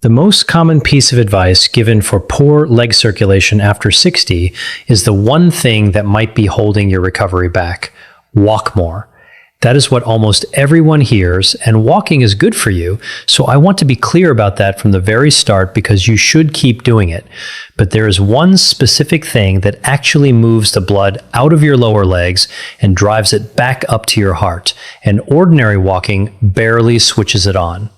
The most common piece of advice given for poor leg circulation after 60 is the one thing that might be holding your recovery back: walk more. That is what almost everyone hears, and walking is good for you, so I want to be clear about that from the very start because you should keep doing it. But there is one specific thing that actually moves the blood out of your lower legs and drives it back up to your heart, and ordinary walking barely switches it on.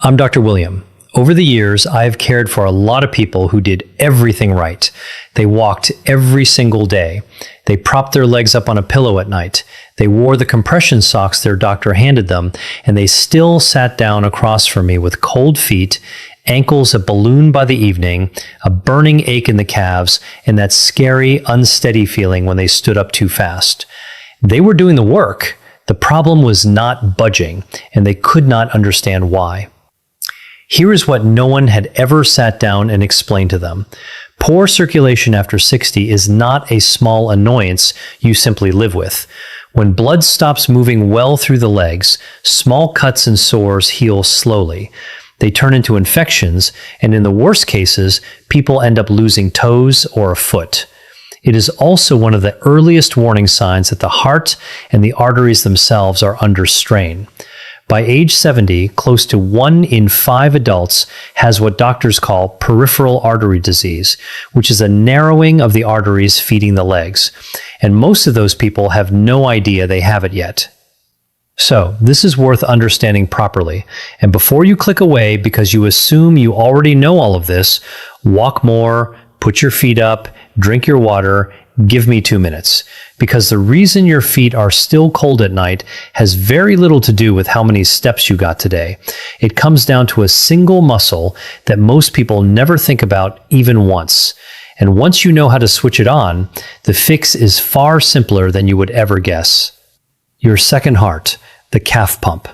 I'm Dr. William. Over the years, I have cared for a lot of people who did everything right. They walked every single day. They propped their legs up on a pillow at night. They wore the compression socks their doctor handed them, and they still sat down across from me with cold feet, ankles a balloon by the evening, a burning ache in the calves, and that scary, unsteady feeling when they stood up too fast. They were doing the work. The problem was not budging, and they could not understand why. Here is what no one had ever sat down and explained to them. Poor circulation after 60 is not a small annoyance you simply live with. When blood stops moving well through the legs, small cuts and sores heal slowly. They turn into infections, and in the worst cases, people end up losing toes or a foot. It is also one of the earliest warning signs that the heart and the arteries themselves are under strain. By age 70, close to 1 in 5 adults has what doctors call peripheral artery disease, which is a narrowing of the arteries feeding the legs. And most of those people have no idea they have it yet. So, this is worth understanding properly. And before you click away because you assume you already know all of this, walk more, put your feet up, drink your water, give me 2 minutes. Because the reason your feet are still cold at night has very little to do with how many steps you got today. It comes down to a single muscle that most people never think about even once. And once you know how to switch it on, the fix is far simpler than you would ever guess. Your second heart, the calf pump.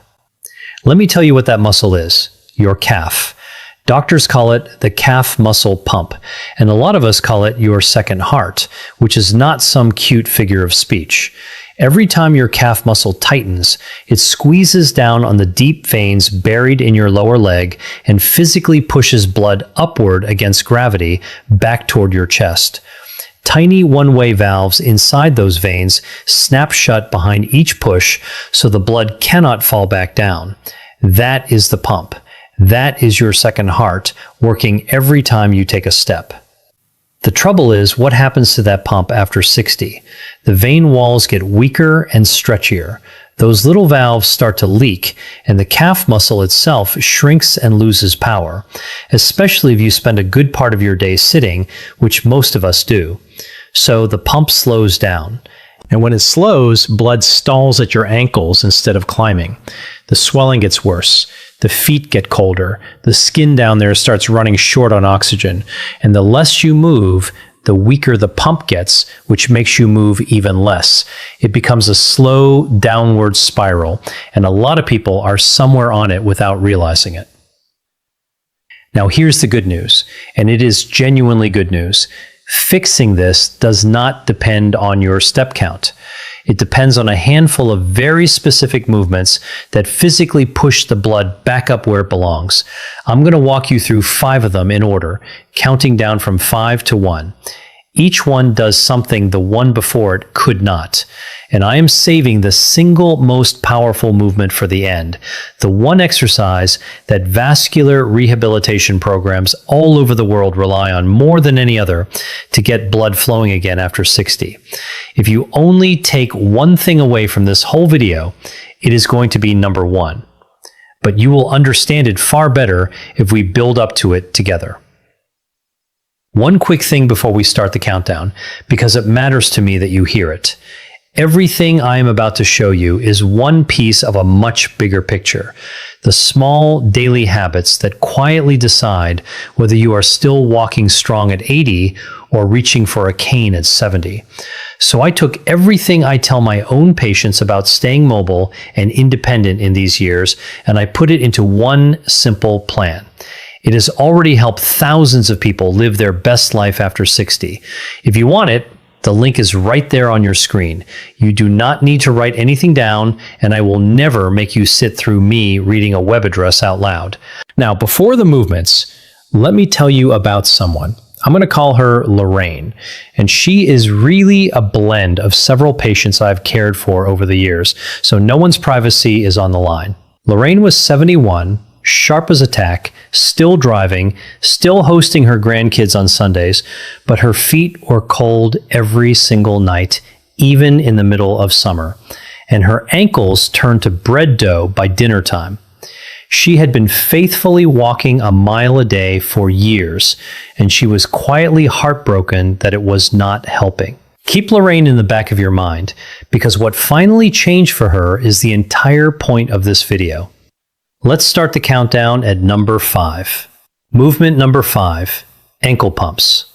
Let me tell you what that muscle is: your calf. Doctors call it the calf muscle pump, and a lot of us call it your second heart, which is not some cute figure of speech. Every time your calf muscle tightens, it squeezes down on the deep veins buried in your lower leg and physically pushes blood upward against gravity back toward your chest. Tiny one-way valves inside those veins snap shut behind each push so the blood cannot fall back down. That is the pump. That is your second heart, working every time you take a step. The trouble is, what happens to that pump after 60? The vein walls get weaker and stretchier. Those little valves start to leak, and the calf muscle itself shrinks and loses power, especially if you spend a good part of your day sitting, which most of us do. So the pump slows down. And when it slows, blood stalls at your ankles instead of climbing. The swelling gets worse. The feet get colder. The skin down there starts running short on oxygen. And the less you move, the weaker the pump gets, which makes you move even less. It becomes a slow downward spiral, and a lot of people are somewhere on it without realizing it. Now here's the good news, and it is genuinely good news. Fixing this does not depend on your step count. It depends on a handful of very specific movements that physically push the blood back up where it belongs. I'm going to walk you through 5 of them in order, counting down from 5 to 1. Each one does something the one before it could not. And I am saving the single most powerful movement for the end, the one exercise that vascular rehabilitation programs all over the world rely on more than any other to get blood flowing again after 60. If you only take one thing away from this whole video, it is going to be number 1. But you will understand it far better if we build up to it together. One quick thing before we start the countdown, because it matters to me that you hear it. Everything I am about to show you is one piece of a much bigger picture. The small daily habits that quietly decide whether you are still walking strong at 80 or reaching for a cane at 70. So I took everything I tell my own patients about staying mobile and independent in these years, and I put it into one simple plan. It has already helped thousands of people live their best life after 60. If you want it, the link is right there on your screen. You do not need to write anything down, and I will never make you sit through me reading a web address out loud. Now, before the movements, Let me tell you about someone. I'm going to call her Lorraine, and she is really a blend of several patients I've cared for over the years, so no one's privacy is on the line. Lorraine was 71, sharp as a tack, still driving, still hosting her grandkids on Sundays, but her feet were cold every single night, even in the middle of summer, and her ankles turned to bread dough by dinner time. She had been faithfully walking a mile a day for years, and she was quietly heartbroken that it was not helping. Keep Lorraine in the back of your mind, because what finally changed for her is the entire point of this video. Let's start the countdown at number 5. Movement number 5, ankle pumps.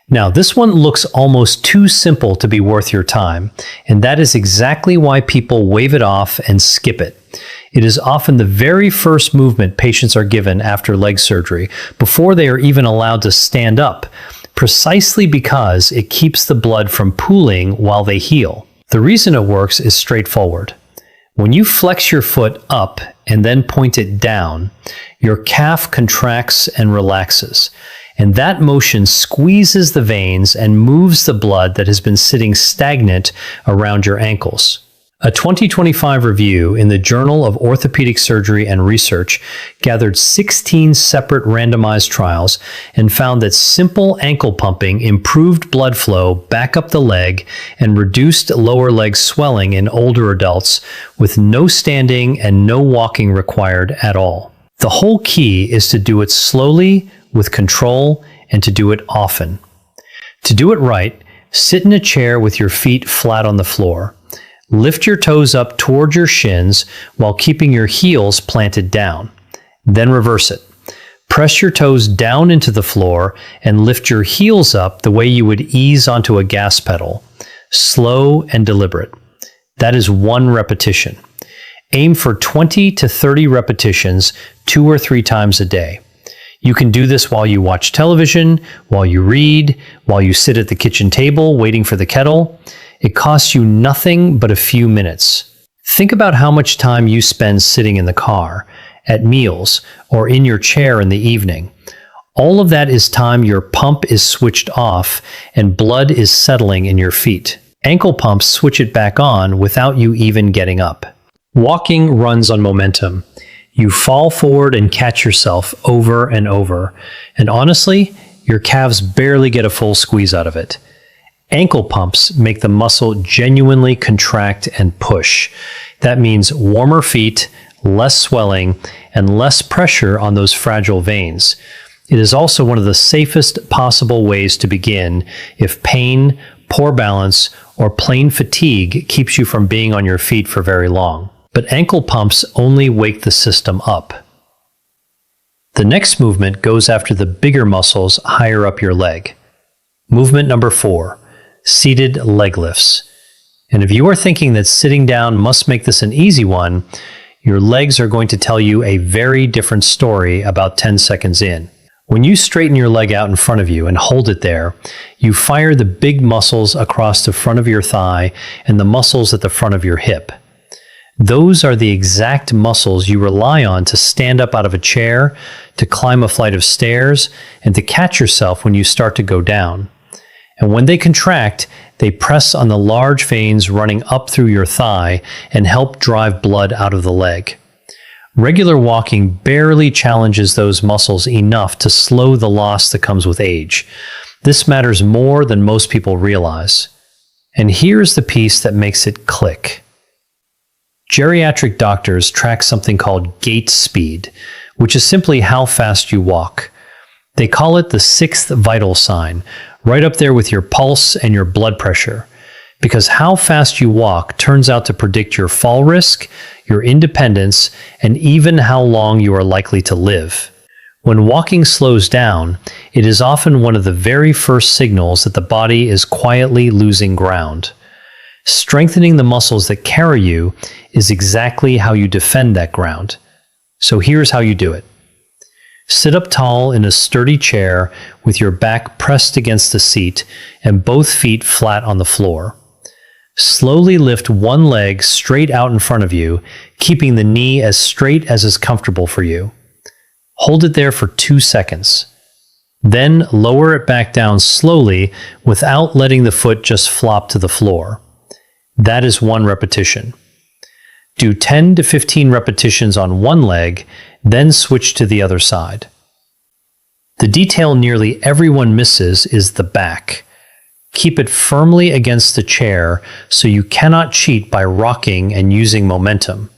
Now, this one looks almost too simple to be worth your time, and that is exactly why people wave it off and skip it. It is often the very first movement patients are given after leg surgery, before they are even allowed to stand up, precisely because it keeps the blood from pooling while they heal. The reason it works is straightforward. When you flex your foot up and then point it down, your calf contracts and relaxes, and that motion squeezes the veins and moves the blood that has been sitting stagnant around your ankles. A 2025 review in the Journal of Orthopedic Surgery and Research gathered 16 separate randomized trials and found that simple ankle pumping improved blood flow back up the leg and reduced lower leg swelling in older adults with no standing and no walking required at all. The whole key is to do it slowly, with control, and to do it often. To do it right, sit in a chair with your feet flat on the floor. Lift your toes up toward your shins while keeping your heels planted down. Then reverse it. Press your toes down into the floor and lift your heels up the way you would ease onto a gas pedal. Slow and deliberate. That is 1 repetition. Aim for 20 to 30 repetitions 2 or 3 times a day. You can do this while you watch television, while you read, while you sit at the kitchen table waiting for the kettle. It costs you nothing but a few minutes. Think about how much time you spend sitting in the car, at meals, or in your chair in the evening. All of that is time your pump is switched off and blood is settling in your feet. Ankle pumps switch it back on without you even getting up. Walking runs on momentum. You fall forward and catch yourself over and over, and honestly, your calves barely get a full squeeze out of it. Ankle pumps make the muscle genuinely contract and push. That means warmer feet, less swelling, and less pressure on those fragile veins. It is also one of the safest possible ways to begin if pain, poor balance, or plain fatigue keeps you from being on your feet for very long. But ankle pumps only wake the system up. The next movement goes after the bigger muscles higher up your leg. Movement number 4. Seated leg lifts. And if you are thinking that sitting down must make this an easy one, your legs are going to tell you a very different story about 10 seconds in. When you straighten your leg out in front of you and hold it there, you fire the big muscles across the front of your thigh and the muscles at the front of your hip. Those are the exact muscles you rely on to stand up out of a chair, to climb a flight of stairs, and to catch yourself when you start to go down. And when they contract, they press on the large veins running up through your thigh and help drive blood out of the leg. Regular walking barely challenges those muscles enough to slow the loss that comes with age. This matters more than most people realize. And here's the piece that makes it click. Geriatric doctors track something called gait speed, which is simply how fast you walk. They call it the 6th vital sign, right up there with your pulse and your blood pressure, because how fast you walk turns out to predict your fall risk, your independence, and even how long you are likely to live. When walking slows down, it is often one of the very first signals that the body is quietly losing ground. Strengthening the muscles that carry you is exactly how you defend that ground. So here's how you do it. Sit up tall in a sturdy chair with your back pressed against the seat and both feet flat on the floor. Slowly lift one leg straight out in front of you, keeping the knee as straight as is comfortable for you. Hold it there for 2 seconds. Then lower it back down slowly without letting the foot just flop to the floor. That is 1 repetition. Do 10 to 15 repetitions on one leg, then switch to the other side. The detail nearly everyone misses is the back. Keep it firmly against the chair so you cannot cheat by rocking and using momentum.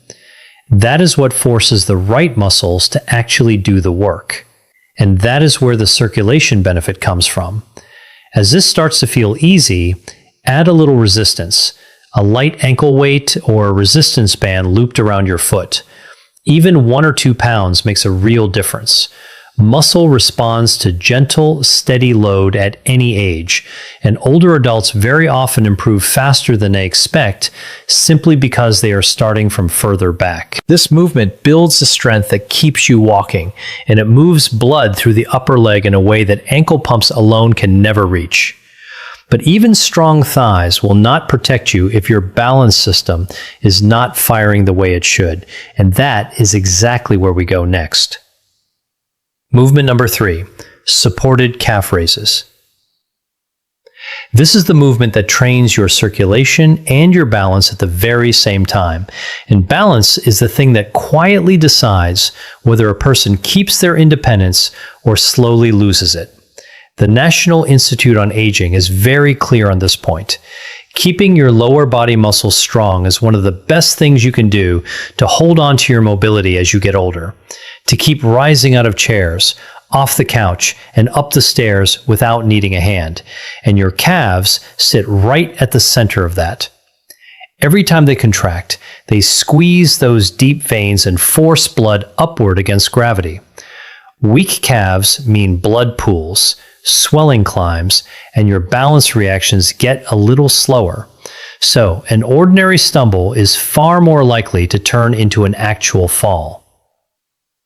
That is what forces the right muscles to actually do the work. And that is where the circulation benefit comes from. As this starts to feel easy, add a little resistance, a light ankle weight or a resistance band looped around your foot. Even 1 or 2 pounds makes a real difference. Muscle responds to gentle, steady load at any age, and older adults very often improve faster than they expect simply because they are starting from further back. This movement builds the strength that keeps you walking, and it moves blood through the upper leg in a way that ankle pumps alone can never reach. But even strong thighs will not protect you if your balance system is not firing the way it should, and that is exactly where we go next. Movement number 3, supported calf raises. This is the movement that trains your circulation and your balance at the very same time. And balance is the thing that quietly decides whether a person keeps their independence or slowly loses it. The National Institute on Aging is very clear on this point. Keeping your lower body muscles strong is one of the best things you can do to hold on to your mobility as you get older, to keep rising out of chairs, off the couch, and up the stairs without needing a hand. And your calves sit right at the center of that. Every time they contract, they squeeze those deep veins and force blood upward against gravity. Weak calves mean blood pools, swelling climbs, and your balance reactions get a little slower. So, an ordinary stumble is far more likely to turn into an actual fall.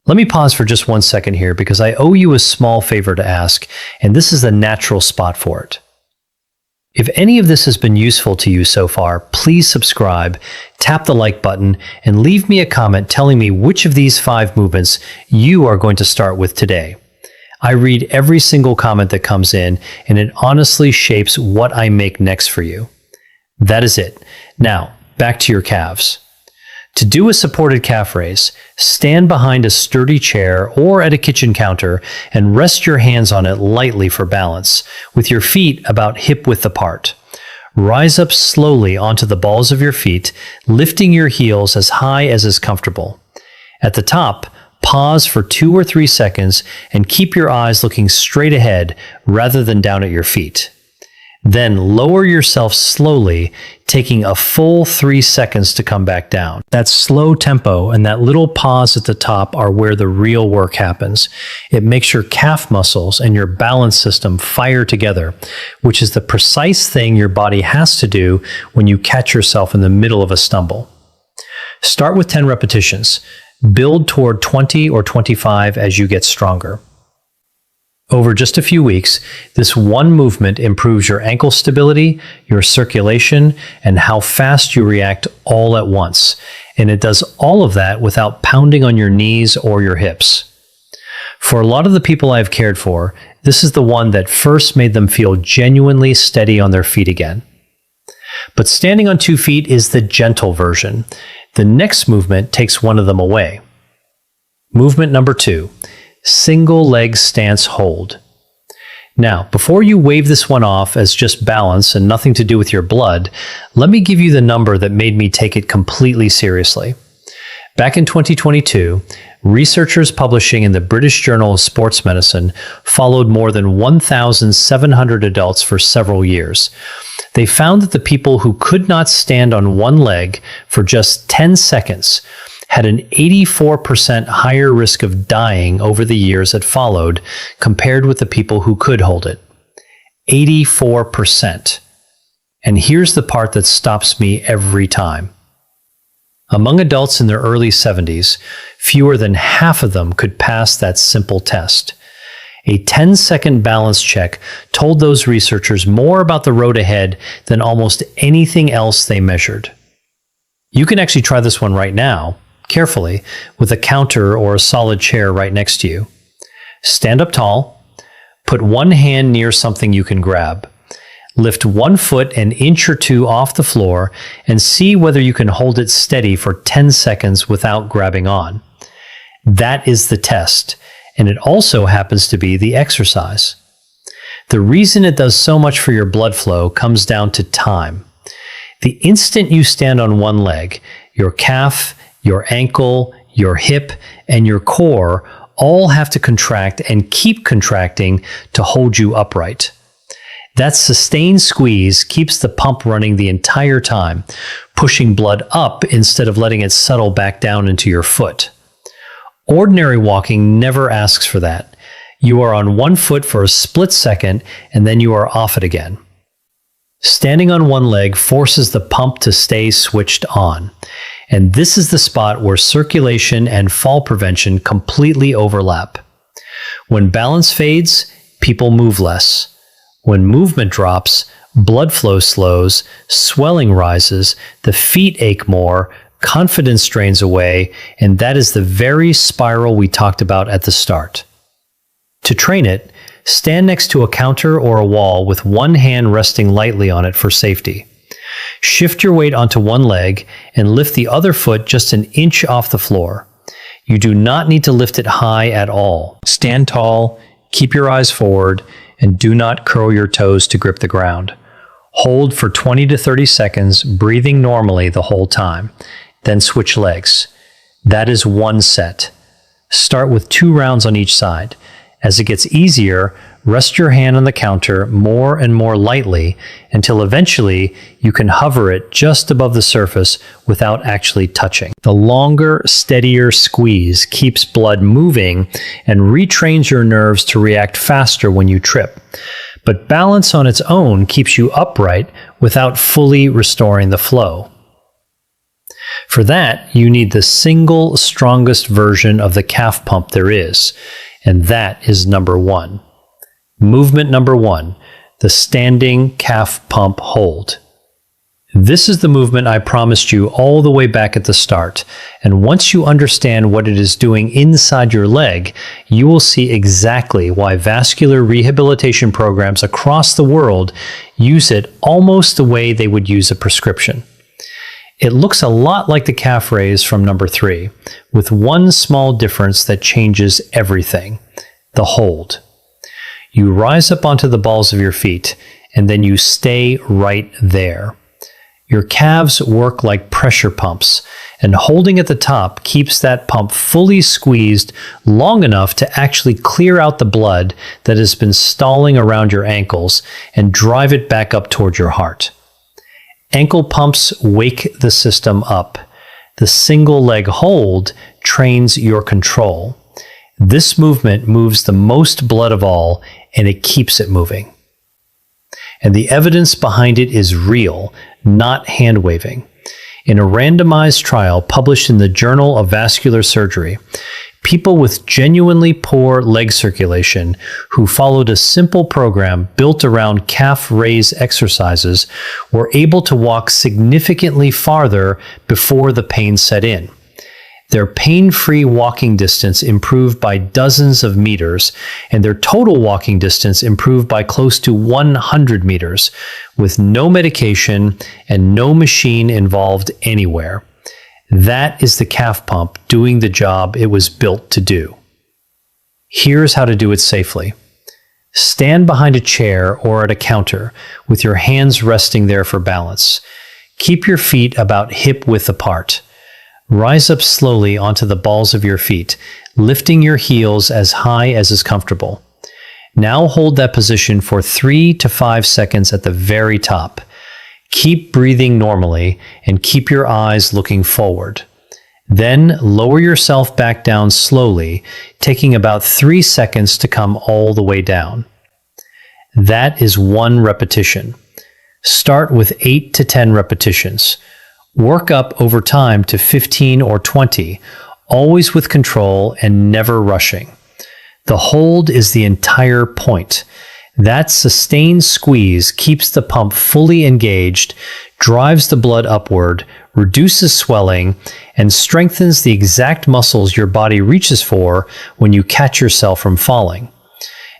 Let me pause for just 1 second here because I owe you a small favor to ask, and this is the natural spot for it. If any of this has been useful to you so far, please subscribe, tap the like button, and leave me a comment telling me which of these 5 movements you are going to start with today. I read every single comment that comes in, and it honestly shapes what I make next for you. That is it. Now, back to your calves. To do a supported calf raise, stand behind a sturdy chair or at a kitchen counter and rest your hands on it lightly for balance, with your feet about hip-width apart. Rise up slowly onto the balls of your feet, lifting your heels as high as is comfortable. At the top, pause for 2 or 3 seconds and keep your eyes looking straight ahead rather than down at your feet. Then lower yourself slowly, taking a full 3 seconds to come back down. That slow tempo and that little pause at the top are where the real work happens. It makes your calf muscles and your balance system fire together, which is the precise thing your body has to do when you catch yourself in the middle of a stumble. Start with 10 repetitions. Build toward 20 or 25 as you get stronger. Over just a few weeks, this one movement improves your ankle stability, your circulation, and how fast you react all at once. And it does all of that without pounding on your knees or your hips. For a lot of the people I've cared for, this is the one that first made them feel genuinely steady on their feet again. But standing on 2 feet is the gentle version. The next movement takes one of them away. Movement number 2. Single leg stance hold. Now, before you wave this one off as just balance and nothing to do with your blood, let me give you the number that made me take it completely seriously. Back in 2022, researchers publishing in the British Journal of Sports Medicine followed more than 1,700 adults for several years. They found that the people who could not stand on one leg for just 10 seconds had an 84% higher risk of dying over the years that followed compared with the people who could hold it. 84%. And here's the part that stops me every time. Among adults in their early 70s, fewer than half of them could pass that simple test. A 10-second balance check told those researchers more about the road ahead than almost anything else they measured. You can actually try this one right now. carefully, with a counter or a solid chair right next to you. Stand up tall. Put one hand near something you can grab. Lift 1 foot an inch or two off the floor and see whether you can hold it steady for 10 seconds without grabbing on. That is the test, and it also happens to be the exercise. The reason it does so much for your blood flow comes down to time. The instant you stand on one leg, your calf, your ankle, your hip, and your core all have to contract and keep contracting to hold you upright. That sustained squeeze keeps the pump running the entire time, pushing blood up instead of letting it settle back down into your foot. Ordinary walking never asks for that. You are on one foot for a split second, and then you are off it again. Standing on one leg forces the pump to stay switched on. And this is the spot where circulation and fall prevention completely overlap. When balance fades, people move less. When movement drops, blood flow slows, swelling rises, the feet ache more, confidence drains away, and that is the very spiral we talked about at the start. To train it, stand next to a counter or a wall with one hand resting lightly on it for safety. Shift your weight onto one leg and lift the other foot just an inch off the floor. You do not need to lift it high at all. Stand tall, keep your eyes forward, and do not curl your toes to grip the ground. Hold for 20 to 30 seconds, breathing normally the whole time. Then switch legs. That is one set. Start with 2 rounds on each side. As it gets easier, rest your hand on the counter more and more lightly until eventually you can hover it just above the surface without actually touching. The longer, steadier squeeze keeps blood moving and retrains your nerves to react faster when you trip. But balance on its own keeps you upright without fully restoring the flow. For that, you need the single strongest version of the calf pump there is, and that is number 1. Movement number 1, the standing calf pump hold. This is the movement I promised you all the way back at the start, and once you understand what it is doing inside your leg, you will see exactly why vascular rehabilitation programs across the world use it almost the way they would use a prescription. It looks a lot like the calf raise from number 3, with one small difference that changes everything: the hold. You rise up onto the balls of your feet, and then you stay right there. Your calves work like pressure pumps, and holding at the top keeps that pump fully squeezed long enough to actually clear out the blood that has been stalling around your ankles and drive it back up toward your heart. Ankle pumps wake the system up. The single leg hold trains your control. This movement moves the most blood of all, and it keeps it moving. And the evidence behind it is real, not hand-waving. In a randomized trial published in the Journal of Vascular Surgery, people with genuinely poor leg circulation who followed a simple program built around calf raise exercises were able to walk significantly farther before the pain set in. Their pain-free walking distance improved by dozens of meters, and their total walking distance improved by close to 100 meters, with no medication and no machine involved anywhere. That is the calf pump doing the job it was built to do. Here's how to do it safely. Stand behind a chair or at a counter with your hands resting there for balance. Keep your feet about hip-width apart. Rise up slowly onto the balls of your feet, lifting your heels as high as is comfortable. Now hold that position for 3 to 5 seconds at the very top. Keep breathing normally and keep your eyes looking forward. Then lower yourself back down slowly, taking about 3 seconds to come all the way down. That is 1 repetition. Start with 8 to 10 repetitions. Work up over time to 15 or 20, always with control and never rushing. The hold is the entire point. That sustained squeeze keeps the pump fully engaged, drives the blood upward, reduces swelling, and strengthens the exact muscles your body reaches for when you catch yourself from falling.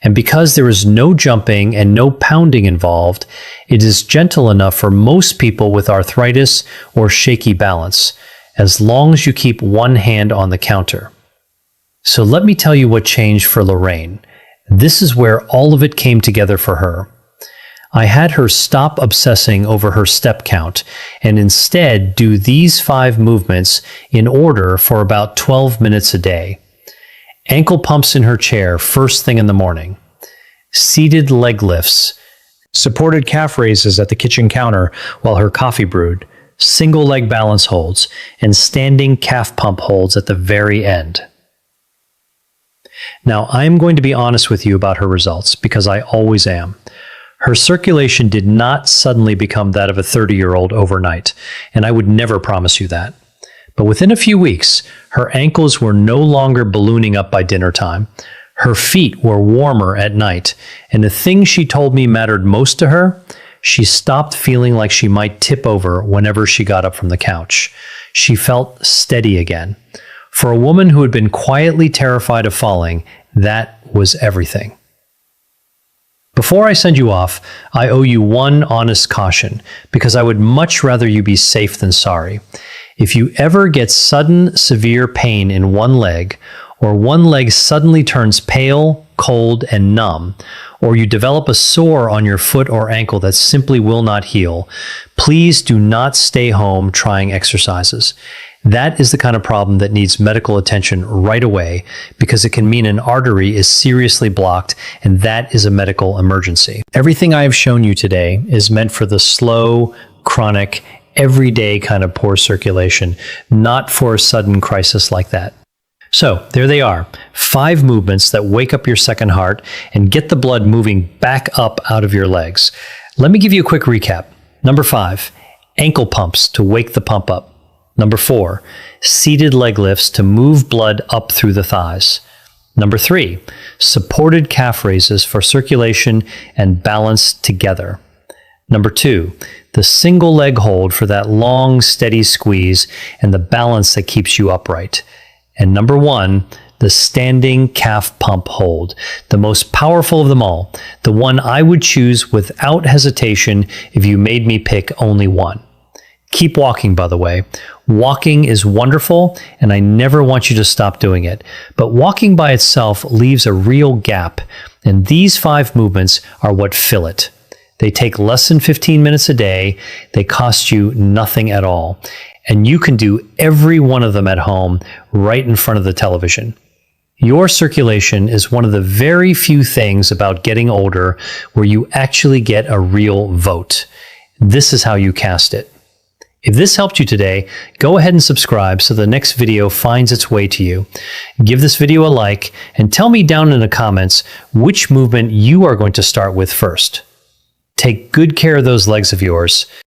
And because there is no jumping and no pounding involved, it is gentle enough for most people with arthritis or shaky balance, as long as you keep one hand on the counter. So let me tell you what changed for Lorraine. This is where all of it came together for her. I had her stop obsessing over her step count and instead do these 5 movements in order for about 12 minutes a day. Ankle pumps in her chair first thing in the morning. Seated leg lifts. Supported calf raises at the kitchen counter while her coffee brewed. Single leg balance holds. And standing calf pump holds at the very end. Now, I'm going to be honest with you about her results because I always am. Her circulation did not suddenly become that of a 30-year-old overnight, and I would never promise you that. But within a few weeks, her ankles were no longer ballooning up by dinner time. Her feet were warmer at night, and the thing she told me mattered most to her, she stopped feeling like she might tip over whenever she got up from the couch. She felt steady again. For a woman who had been quietly terrified of falling, that was everything. Before I send you off, I owe you one honest caution, because I would much rather you be safe than sorry. If you ever get sudden, severe pain in one leg, or one leg suddenly turns pale, cold, and numb, or you develop a sore on your foot or ankle that simply will not heal, please do not stay home trying exercises. That is the kind of problem that needs medical attention right away because it can mean an artery is seriously blocked, and that is a medical emergency. Everything I have shown you today is meant for the slow, chronic, everyday kind of poor circulation, not for a sudden crisis like that. So there they are, 5 movements that wake up your second heart and get the blood moving back up out of your legs. Let me give you a quick recap. Number 5, ankle pumps to wake the pump up. Number 4, seated leg lifts to move blood up through the thighs. Number 3, supported calf raises for circulation and balance together. Number 2, the single leg hold for that long, steady squeeze and the balance that keeps you upright. And number 1, the standing calf pump hold, the most powerful of them all, the one I would choose without hesitation if you made me pick only one. Keep walking, by the way. Walking is wonderful, and I never want you to stop doing it. But walking by itself leaves a real gap, and these 5 movements are what fill it. They take less than 15 minutes a day. They cost you nothing at all. And you can do every one of them at home right in front of the television. Your circulation is one of the very few things about getting older where you actually get a real vote. This is how you cast it. If this helped you today, go ahead and subscribe so the next video finds its way to you. Give this video a like and tell me down in the comments which movement you are going to start with first. Take good care of those legs of yours.